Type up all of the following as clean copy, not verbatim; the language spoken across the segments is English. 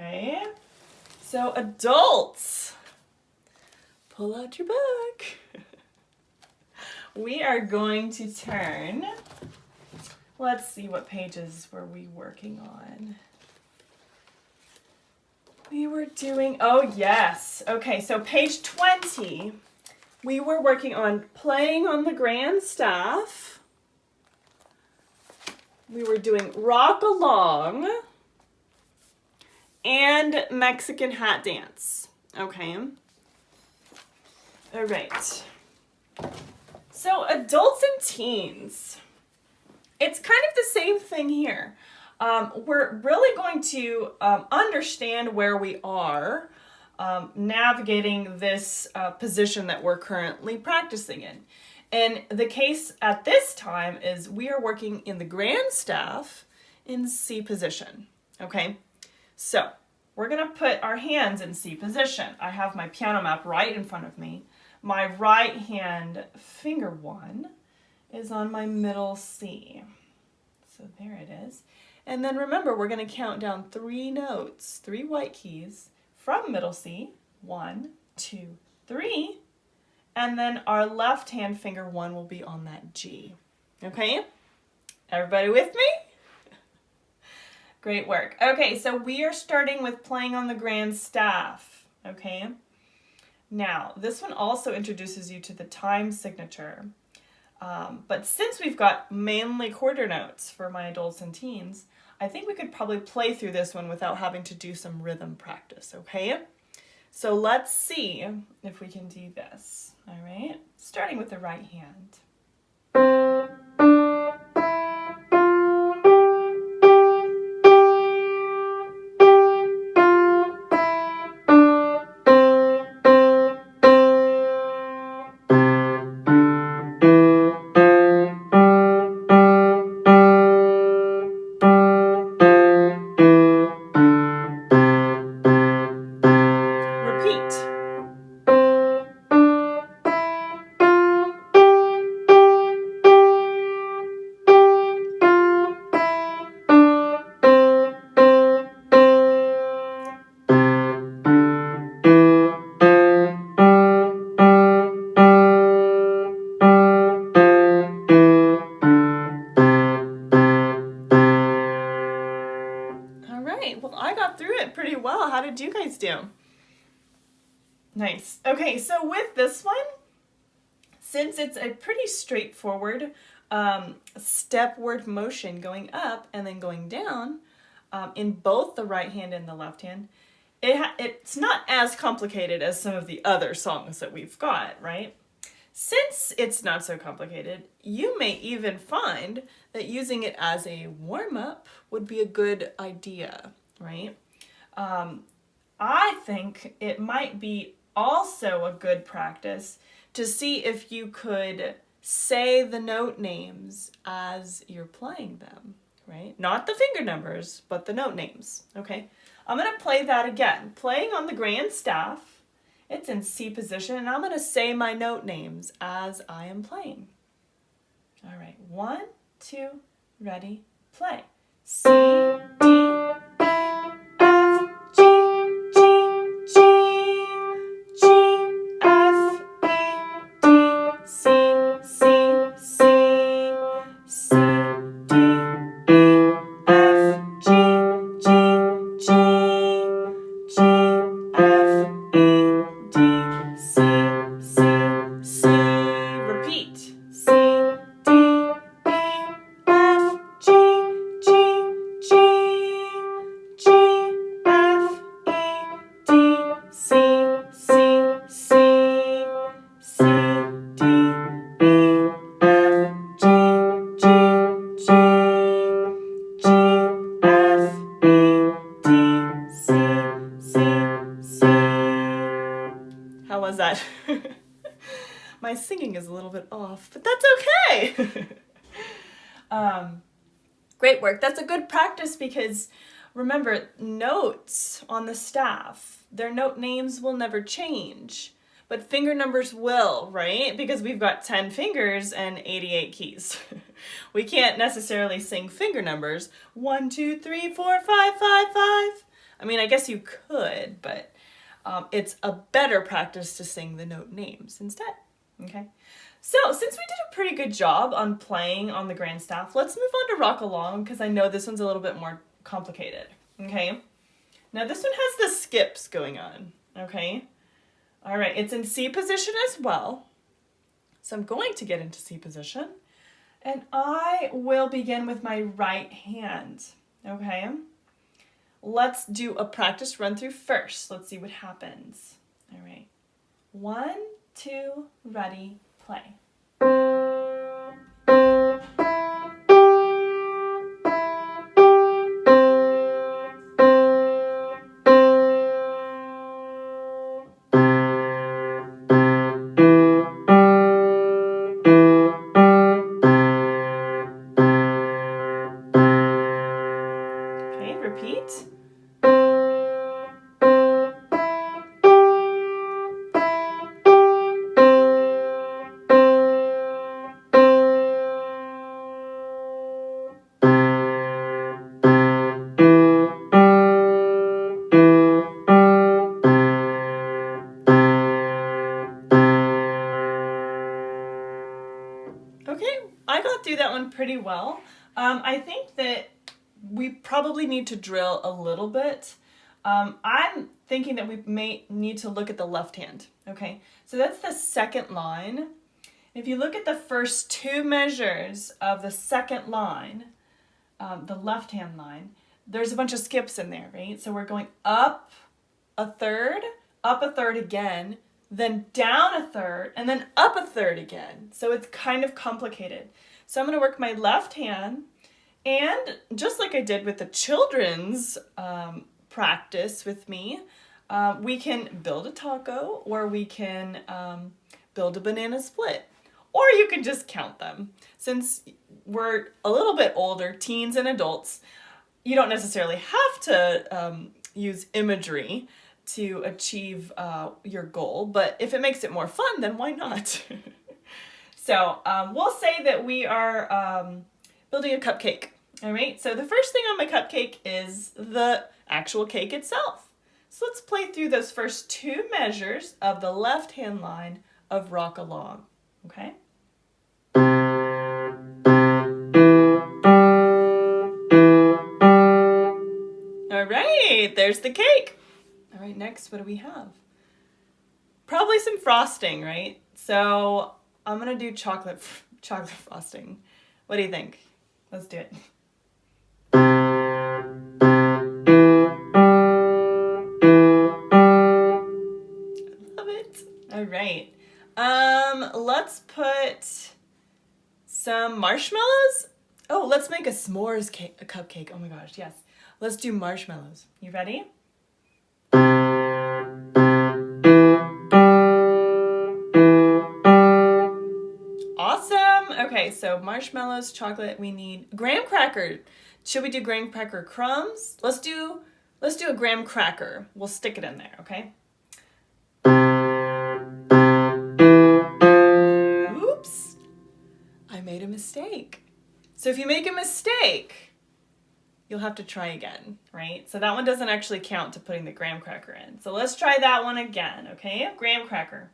Okay, so adults, pull out your book. We are going to turn, let's see, what pages were we working on? We were doing, oh yes, okay, so page 20, we were working on playing on the grand staff. We were doing rock along and Mexican hat dance, okay? All right. So adults and teens, it's kind of the same thing here. We're really going to understand where we are navigating this position that we're currently practicing in. And the case at this time is we are working in the grand staff in C position, okay? So we're gonna put our hands in C position. I have my piano map right in front of me. My right hand finger 1 is on my middle C. So there it is. And then remember, we're going to count down 3 notes, 3 white keys from middle C. 1, 2, 3. And then our left hand finger 1 will be on that G. Okay? Everybody with me? Great work. Okay, so we are starting with playing on the grand staff. Okay? Now, this one also introduces you to the time signature. But since we've got mainly quarter notes for my adults and teens, I think we could probably play through this one without having to do some rhythm practice, okay? So let's see if we can do this, all right? Starting with the right hand. Well, I got through it pretty well. How did you guys do? Nice. Okay, so with this one, since it's a pretty straightforward stepward motion going up and then going down in both the right hand and the left hand, it's not as complicated as some of the other songs that we've got, right? Since it's not so complicated, you may even find that using it as a warm-up would be a good idea, right? I think it might be also a good practice to see if you could say the note names as you're playing them, right? Not the finger numbers, but the note names, okay? I'm going to play that again. Playing on the grand staff, it's in C position, and I'm going to say my note names as I am playing. All right, 1, 2, ready, play. C, D, E, F, G, G, G, G, F, E, D, C, C, C, C, D, E, F, G, G, G, G, F, E, D, C, C, C. Repeat. C, D, E, F, G, G, G, G, F, E, D, C, C, C, C, D, E, F, G, G, G, G, F, E, D, C, C, C. How was that? My singing is a little bit off, but that's okay. Great work. That's a good practice because remember, notes on the staff, their note names will never change, but finger numbers will, right? Because we've got 10 fingers and 88 keys. We can't necessarily sing finger numbers 1, 2, 3, 4, 5, 5, 5. I mean, I guess you could, but it's a better practice to sing the note names instead. Okay. So since we did a pretty good job on playing on the grand staff, let's move on to rock along because I know this one's a little bit more complicated. Okay. Now this one has the skips going on. Okay. All right. It's in C position as well. So I'm going to get into C position and I will begin with my right hand. Okay. Let's do a practice run through first. Let's see what happens. All right. 1, 2, ready, play. Okay, repeat. Okay, I got through that one pretty well. I think that we probably need to drill a little bit. I'm thinking that we may need to look at the left hand. Okay, so that's the second line. If you look at the first two measures of the second line, the left hand line, there's a bunch of skips in there, right? So we're going up a third again, then down a third, and then up a third again. So it's kind of complicated. So I'm going to work my left hand, and just like I did with the children's practice with me, we can build a taco, or we can build a banana split, or you can just count them. Since we're a little bit older, teens and adults, you don't necessarily have to use imagery to achieve your goal, but if it makes it more fun, then why not? So we'll say that we are building a cupcake. All right, so the first thing on my cupcake is the actual cake itself. So let's play through those first two measures of the left-hand line of rock along, okay? All right, there's the cake. All right, next, what do we have? Probably some frosting, right? So I'm gonna do chocolate frosting. What do you think? Let's do it. Love it. All right. Let's put some marshmallows. Oh, let's make a s'mores cake, a cupcake. Oh my gosh, yes. Let's do marshmallows. You ready? Awesome. Okay, so marshmallows, chocolate, we need graham cracker. Should we do graham cracker crumbs? Let's do a graham cracker. We'll stick it in there, okay? Oops. I made a mistake. So if you make a mistake, you'll have to try again, right? So that one doesn't actually count to putting the graham cracker in. So let's try that one again, okay? Graham cracker.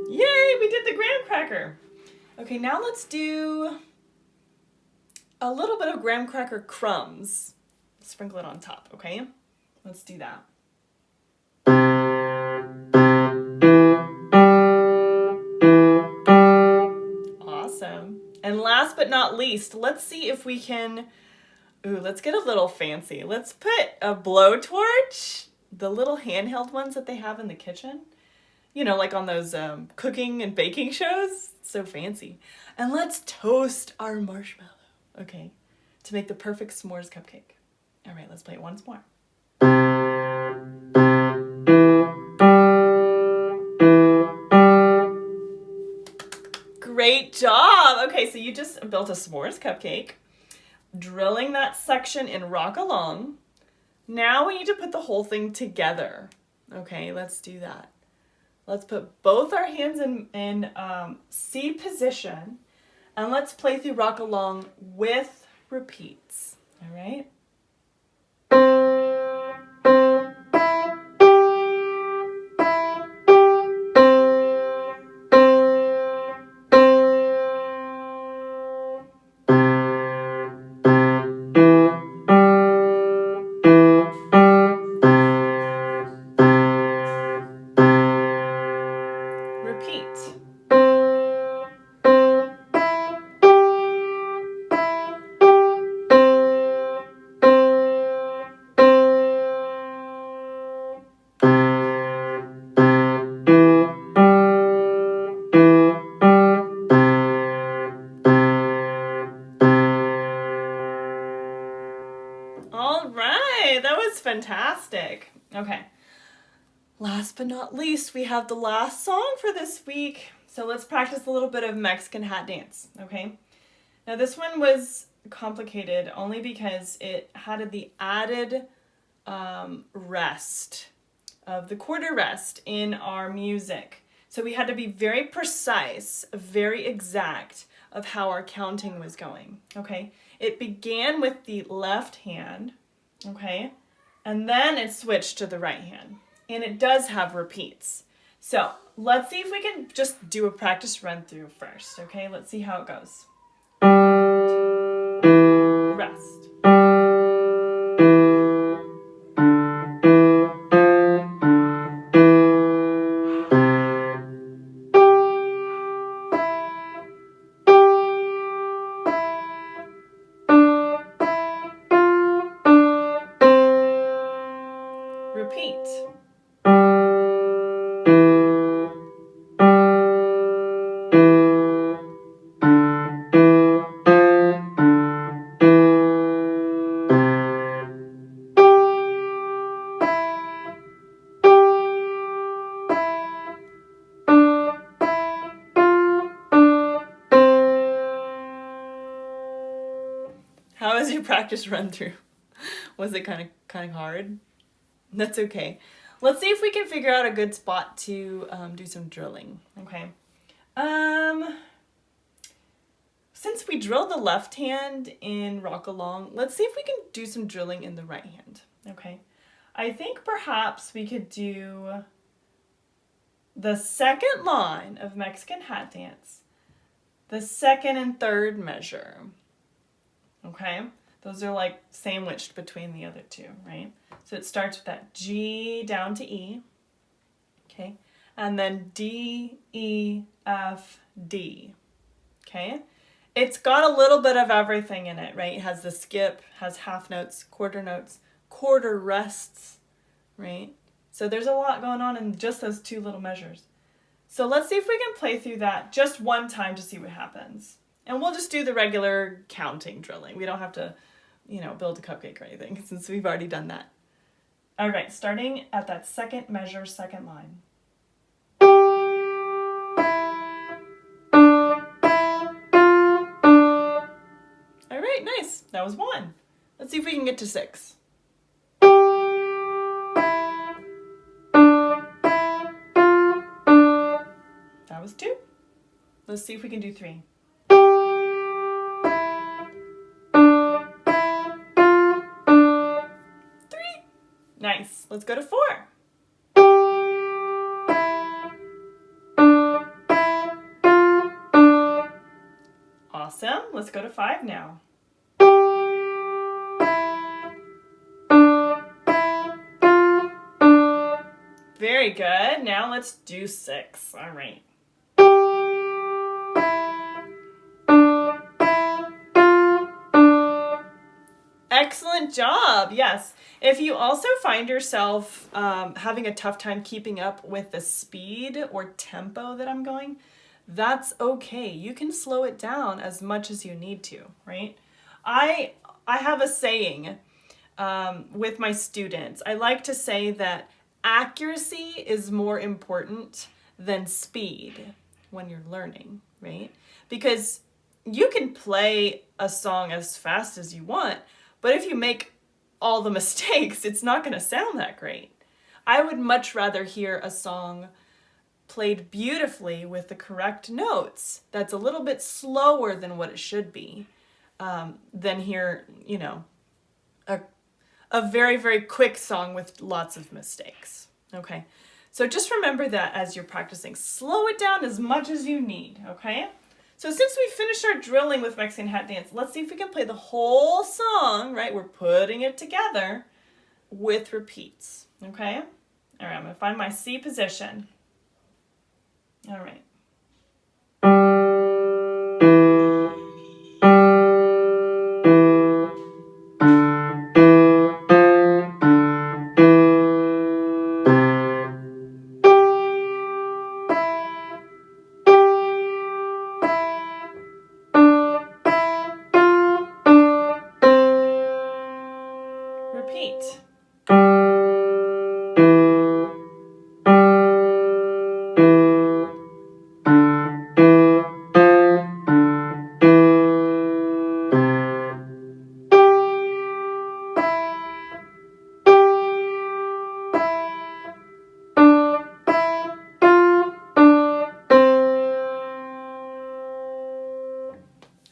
Yay, we did the graham cracker. Okay, now let's do a little bit of graham cracker crumbs. Sprinkle it on top, okay? Let's do that. Awesome. And last but not least, let's see if we can, let's get a little fancy. Let's put a blowtorch, the little handheld ones that they have in the kitchen. You know, like on those cooking and baking shows. So fancy. And let's toast our marshmallow, okay, to make the perfect s'mores cupcake. All right, let's play it once more. Great job. Okay, so you just built a s'mores cupcake, drilling that section in rock along. Now we need to put the whole thing together. Okay, let's do that. Let's put both our hands in C position, And let's play through rock along with repeats. All right? Repeat. All right, that was fantastic. Okay. Last but not least, we have the last song for this week. So let's practice a little bit of Mexican hat dance, okay? Now this one was complicated only because it had the added rest of the quarter rest in our music. So we had to be very precise, very exact of how our counting was going, okay? It began with the left hand, okay? And then it switched to the right hand. And it does have repeats. So let's see if we can just do a practice run through first, okay? Let's see how it goes. Rest. Repeat. How was your practice run through? Was it kind of hard? That's okay. Let's see if we can figure out a good spot to do some drilling. Okay. Since we drilled the left hand in rock along, let's see if we can do some drilling in the right hand. Okay. I think perhaps we could do the second line of Mexican hat dance, the second and third measure. Okay. Those are like sandwiched between the other two, right? So it starts with that G down to E, okay? And then D, E, F, D, okay? It's got a little bit of everything in it, right? It has the skip, has half notes, quarter rests, right? So there's a lot going on in just those two little measures. So let's see if we can play through that just one time to see what happens. And we'll just do the regular counting drilling. We don't have to, build a cupcake or anything since we've already done that. All right, starting at that second measure, second line. All right, nice. That was 1. Let's see if we can get to 6. That was 2. Let's see if we can do 3. 3. Nice. Let's go to 4. Awesome. Let's go to 5 now. Very good. Now let's do 6. All right. Excellent job. Yes. If you also find yourself having a tough time keeping up with the speed or tempo that I'm going, that's okay. You can slow it down as much as you need to, right? I have a saying with my students. I like to say that accuracy is more important than speed when you're learning, right? Because you can play a song as fast as you want, but if you make all the mistakes, it's not going to sound that great. I would much rather hear a song played beautifully with the correct notes, that's a little bit slower than what it should be, than hear, a very, very quick song with lots of mistakes. Okay, so just remember that as you're practicing. Slow it down as much as you need, okay? So since we finished our drilling with Mexican Hat Dance, let's see if we can play the whole song, right? We're putting it together with repeats, okay? All right, I'm gonna find my C position. All right. Repeat.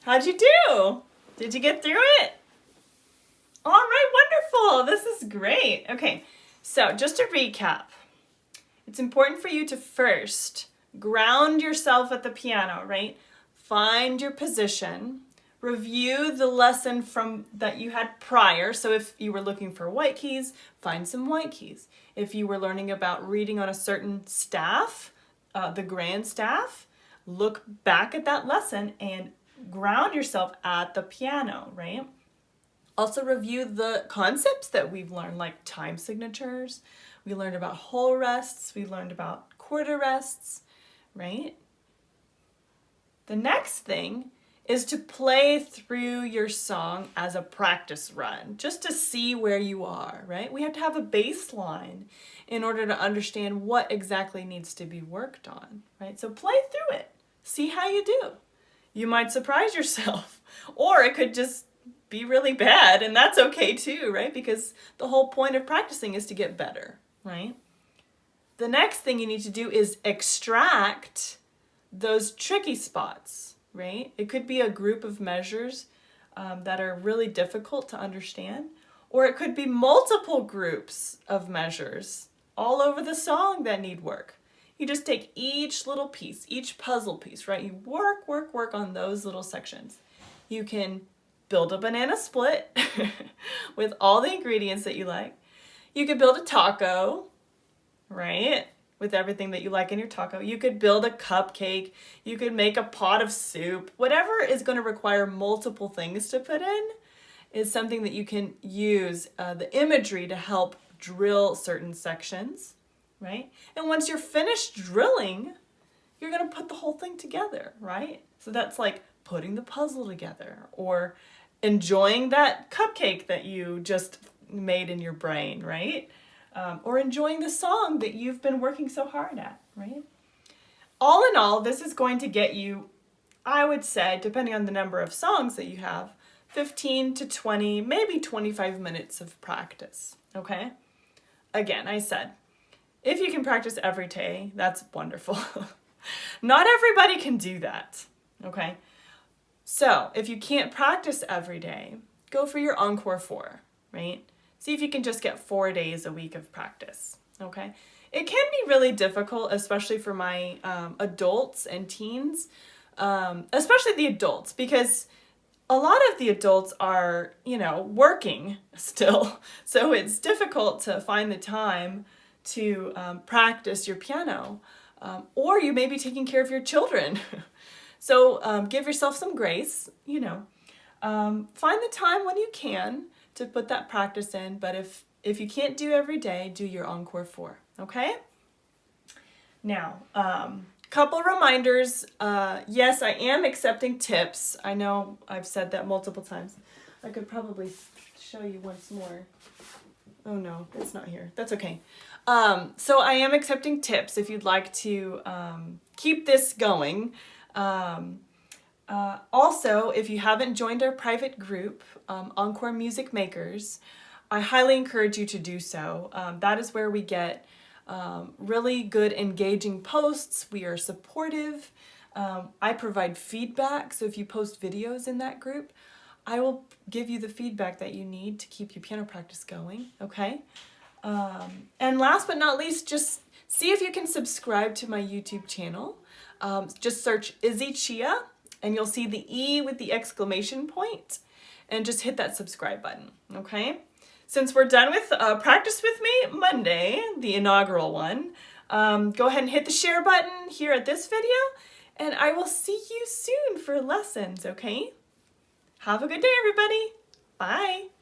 How'd you do? Did you get through it? All right, wonderful. This is great. Okay, so just to recap, it's important for you to first ground yourself at the piano, right? Find your position. Review the lesson from that you had prior. So if you were looking for white keys, find some white keys. If you were learning about reading on a certain staff, the grand staff, look back at that lesson and ground yourself at the piano, right? Also review the concepts that we've learned, like time signatures. We learned about whole rests. We learned about quarter rests, right? The next thing is to play through your song as a practice run, just to see where you are, right? We have to have a baseline in order to understand what exactly needs to be worked on, right? So play through it. See how you do. You might surprise yourself, or it could just be really bad, and that's okay too, right? Because the whole point of practicing is to get better, right? The next thing you need to do is extract those tricky spots, right? It could be a group of measures that are really difficult to understand, or it could be multiple groups of measures all over the song that need work. You just take each little piece, each puzzle piece, right? You work on those little sections. You can build a banana split with all the ingredients that you like. You could build a taco, right? With everything that you like in your taco. You could build a cupcake. You could make a pot of soup. Whatever is going to require multiple things to put in is something that you can use the imagery to help drill certain sections, right? And once you're finished drilling, you're going to put the whole thing together, right? So that's like putting the puzzle together, or enjoying that cupcake that you just made in your brain, right? Or enjoying the song that you've been working so hard at, right? All in all, this is going to get you, I would say, depending on the number of songs that you have, 15 to 20, maybe 25 minutes of practice, okay? Again, I said, if you can practice every day, that's wonderful. Not everybody can do that, okay? So if you can't practice every day, go for your Encore 4, right? See if you can just get 4 days a week of practice, okay? It can be really difficult, especially for my adults and teens, especially the adults, because a lot of the adults are, working still. So it's difficult to find the time to practice your piano, or you may be taking care of your children. So give yourself some grace, find the time when you can to put that practice in, but if you can't do every day, do your Encore 4, okay? Now, couple reminders. Yes, I am accepting tips. I know I've said that multiple times. I could probably show you once more. Oh no, it's not here. That's okay. So I am accepting tips if you'd like to keep this going. Also, if you haven't joined our private group, Encore Music Makers, I highly encourage you to do so. That is where we get really good engaging posts. We are supportive. I provide feedback, so if you post videos in that group, I will give you the feedback that you need to keep your piano practice going, okay? And last but not least, just see if you can subscribe to my YouTube channel. Just search Izzy Chia, and you'll see the E with the exclamation point, and just hit that subscribe button, okay? Since we're done with Practice With Me Monday, the inaugural one, go ahead and hit the share button here at this video, and I will see you soon for lessons, okay? Have a good day, everybody. Bye.